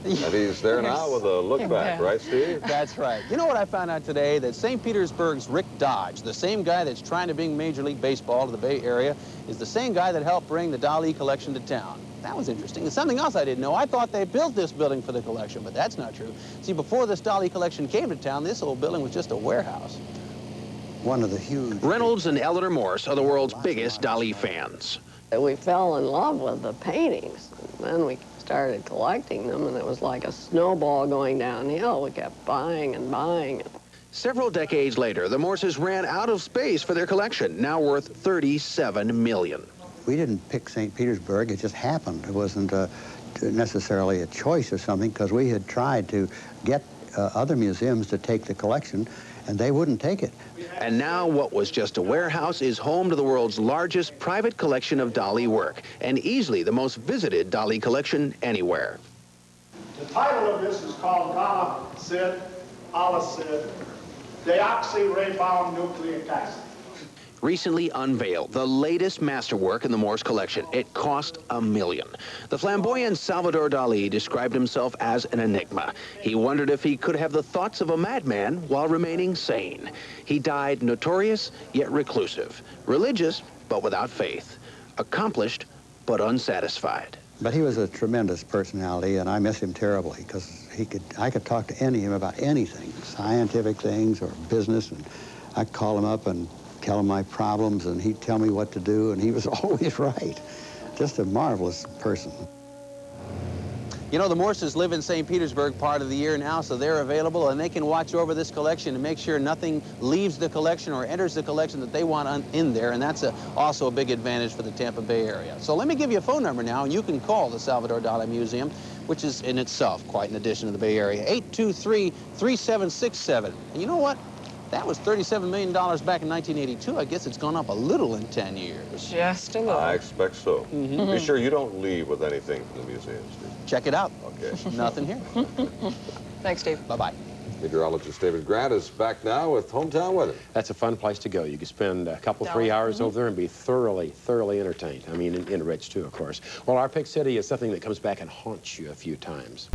And he's there now with a look back, right, Steve? That's right. You know what I found out today? That St. Petersburg's Rick Dodge, the same guy that's trying to bring Major League Baseball to the Bay Area, is the same guy that helped bring the Dali collection to town. That was interesting. And something else I didn't know. I thought they built this building for the collection, but that's not true. See, before this Dali collection came to town, this old building was just a warehouse. One of the huge... Reynolds and Eleanor Morse are the world's biggest Dali fans. We fell in love with the paintings. Then we started collecting them, and it was like a snowball going downhill. We kept buying and buying. Several decades later, the Morses ran out of space for their collection, now worth $37 million. We didn't pick St. Petersburg, it just happened. It wasn't necessarily a choice or something, because we had tried to get other museums to take the collection, and they wouldn't take it. And now what was just a warehouse is home to the world's largest private collection of Dali work, and easily the most visited Dali collection anywhere. The title of this is called Gala Sid, Ala Sid, deoxyribonucleic acid. Recently unveiled, the latest masterwork in the Morse collection. It cost $1 million. The flamboyant Salvador Dali described himself as an enigma. He wondered if he could have the thoughts of a madman while remaining sane. He died notorious yet reclusive, religious but without faith, accomplished but unsatisfied. But he was a tremendous personality, and I miss him terribly, because I could talk to him about anything, scientific things or business, and I'd call him up and tell him my problems, and he'd tell me what to do, and he was always right. Just a marvelous person. You know, the Morses live in St. Petersburg part of the year now, so they're available, and they can watch over this collection and make sure nothing leaves the collection or enters the collection that they want in there, and that's also a big advantage for the Tampa Bay area. So let me give you a phone number now, and you can call the Salvador Dali Museum, which is in itself quite an addition to the Bay Area, 823-3767. And you know what? That was $37 million back in 1982. I guess it's gone up a little in 10 years. Just a little. I expect so. Be sure you don't leave with anything from the museum, Steve. Check it out. Okay. Nothing here. Thanks, Steve. Bye-bye. Meteorologist David Grant is back now with hometown weather. That's a fun place to go. You can spend a couple, 3 hours over there and be thoroughly entertained. I mean, enriched too, of course. Well, our pick city is something that comes back and haunts you a few times.